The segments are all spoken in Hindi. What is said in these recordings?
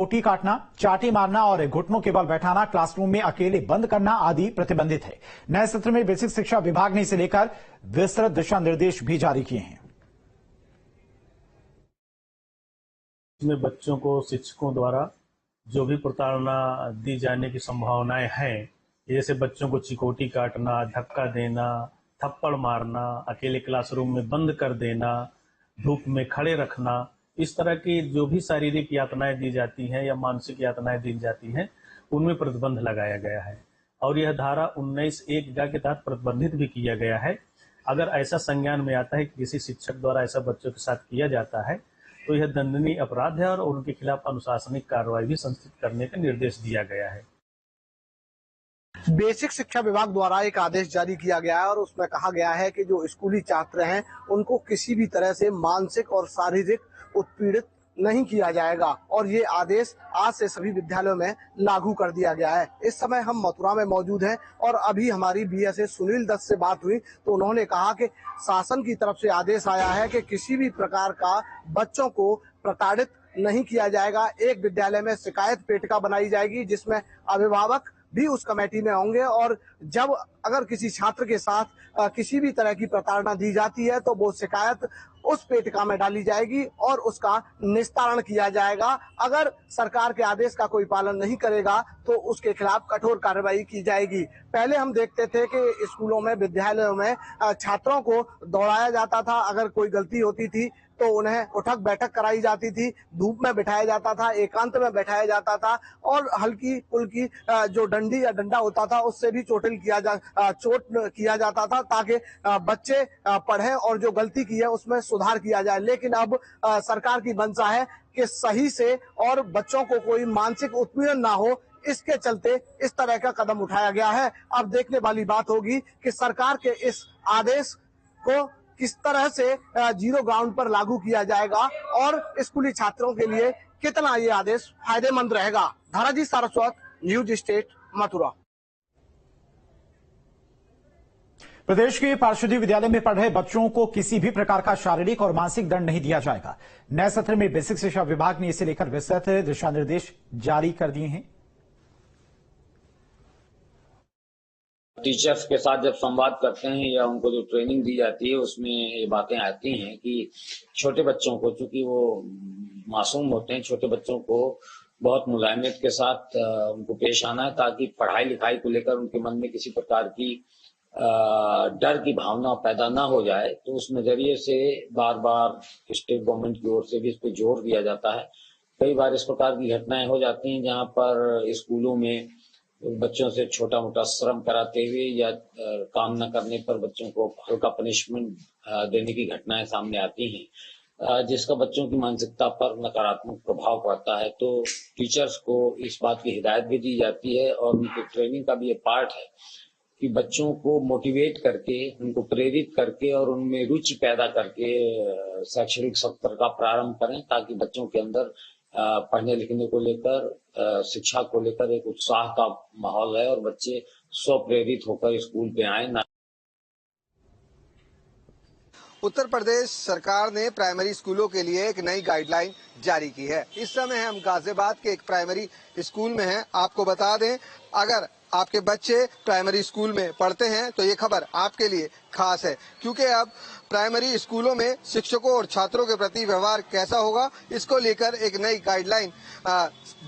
रोटी काटना, चाटी मारना और घुटनों के बल बैठाना, क्लासरूम में अकेले बंद करना आदि प्रतिबंधित है। नए सत्र में बेसिक शिक्षा विभाग ने इसे लेकर विस्तृत दिशा निर्देश भी जारी किए हैं। इसमें बच्चों को शिक्षकों द्वारा जो भी प्रताड़ना दी जाने की संभावनाएं हैं, जैसे बच्चों को चिकोटी काटना, धक्का देना, थप्पड़ मारना, अकेले क्लासरूम में बंद कर देना, धूप में खड़े रखना, इस तरह की जो भी शारीरिक यातनाएं दी जाती हैं या मानसिक यातनाएं दी जाती हैं, उनमें प्रतिबंध लगाया गया है। और यह धारा 19(1) के तहत प्रतिबंधित भी किया गया है। अगर ऐसा संज्ञान में आता है कि किसी शिक्षक द्वारा ऐसा बच्चों के साथ किया जाता है तो यह दंडनीय अपराध है और उनके खिलाफ अनुशासनिक कार्रवाई भी संस्थित करने का निर्देश दिया गया है। बेसिक शिक्षा विभाग द्वारा एक आदेश जारी किया गया है और उसमें कहा गया है कि जो स्कूली छात्र हैं उनको किसी भी तरह से मानसिक और शारीरिक उत्पीड़ित नहीं किया जाएगा और ये आदेश आज से सभी विद्यालयों में लागू कर दिया गया है। इस समय हम मथुरा में मौजूद हैं और अभी हमारी बीएसए सुनील दत्त से बात हुई तो उन्होंने कहा कि शासन की तरफ से आदेश आया है कि किसी भी प्रकार का बच्चों को प्रताड़ित नहीं किया जाएगा। एक विद्यालय में शिकायत पेटिका बनाई जाएगी जिसमें अभिभावक भी उस कमेटी में होंगे और जब अगर किसी छात्र के साथ किसी भी तरह की प्रताड़ना दी जाती है तो वो शिकायत उस पेटिका में डाली जाएगी और उसका निस्तारण किया जाएगा। अगर सरकार के आदेश का कोई पालन नहीं करेगा तो उसके खिलाफ कठोर कार्रवाई की जाएगी। पहले हम देखते थे कि स्कूलों में, विद्यालयों में छात्रों को दौड़ाया जाता था। अगर कोई गलती होती थी तो उन्हें उठक बैठक कराई जाती थी, धूप में बिठाया जाता था, एकांत में बैठाया जाता था और हल्की फुल्की जो डंडी या डंडा होता था उससे भी चोट किया जाता था ताकि बच्चे पढ़ें और जो गलती की है उसमें सुधार किया जाए। लेकिन अब सरकार की मंशा है कि सही से और बच्चों को कोई मानसिक उत्पीड़न ना हो, इसके चलते इस तरह का कदम उठाया गया है। अब देखने वाली बात होगी कि सरकार के इस आदेश को किस तरह से जीरो ग्राउंड पर लागू किया जाएगा और स्कूली छात्रों के लिए कितना ये आदेश फायदेमंद रहेगा। धाराजी सारस्वत, न्यूज स्टेट, मथुरा। प्रदेश के पार्षदी विद्यालय में पढ़ रहे बच्चों को किसी भी प्रकार का शारीरिक और मानसिक दंड नहीं दिया जाएगा। नए सत्र में बेसिक शिक्षा विभाग ने इसे लेकर विस्तृत दिशा निर्देश जारी कर दिए हैं। टीचर्स के साथ जब संवाद करते हैं या उनको जो ट्रेनिंग दी जाती है उसमें ये बातें आती हैं कि छोटे बच्चों को, चूंकि वो मासूम होते हैं, छोटे बच्चों को बहुत मुलायमियत के साथ उनको पेश आना है ताकि पढ़ाई लिखाई को लेकर उनके मन में किसी प्रकार की डर की भावना पैदा ना हो जाए। तो उस नजरिए से बार बार स्टेट गवर्नमेंट की ओर से भी इस पर जोर दिया जाता है। कई बार इस प्रकार की घटनाएं हो जाती हैं जहां पर स्कूलों में बच्चों से छोटा मोटा श्रम कराते हुए या काम न करने पर बच्चों को हल्का पनिशमेंट देने की घटनाएं सामने आती हैं, जिसका बच्चों की मानसिकता पर नकारात्मक प्रभाव पड़ता है। तो टीचर्स को इस बात की हिदायत भी दी जाती है और उनकी ट्रेनिंग का भी ये पार्ट है कि बच्चों को मोटिवेट करके, उनको प्रेरित करके और उनमें रुचि पैदा करके शैक्षणिक सत्र का प्रारंभ करें ताकि बच्चों के अंदर पढ़ने लिखने को लेकर, शिक्षा को लेकर एक उत्साह का माहौल है और बच्चे स्वप्रेरित होकर स्कूल पे आए। उत्तर प्रदेश सरकार ने प्राइमरी स्कूलों के लिए एक नई गाइडलाइन जारी की है। इस समय हम गाजियाबाद के एक प्राइमरी स्कूल में हैं। आपको बता दें, अगर आपके बच्चे प्राइमरी स्कूल में पढ़ते हैं तो ये खबर आपके लिए खास है, क्योंकि अब प्राइमरी स्कूलों में शिक्षकों और छात्रों के प्रति व्यवहार कैसा होगा, इसको लेकर एक नई गाइडलाइन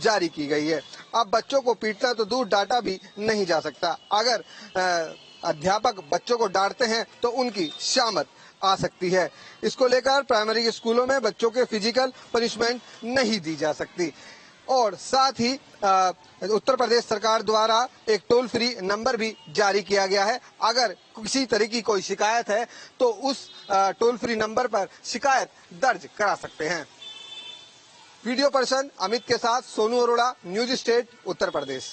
जारी की गई है। अब बच्चों को पीटना तो दूर, डांटा भी नहीं जा सकता। अगर अध्यापक बच्चों को डांटते हैं तो उनकी शामत आ सकती है। इसको लेकर प्राइमरी स्कूलों में बच्चों के फिजिकल पनिशमेंट नहीं दी जा सकती। और साथ ही उत्तर प्रदेश सरकार द्वारा एक टोल फ्री नंबर भी जारी किया गया है। अगर किसी तरह की कोई शिकायत है तो उस टोल फ्री नंबर पर शिकायत दर्ज करा सकते हैं। वीडियो पर्सन अमित के साथ सोनू अरोड़ा, न्यूज स्टेट, उत्तर प्रदेश।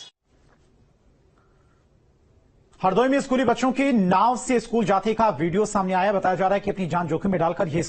हरदोई में स्कूली बच्चों की नाव से स्कूल जाते का वीडियो सामने आया। बताया जा रहा है कि अपनी जान जोखिम में डालकर ये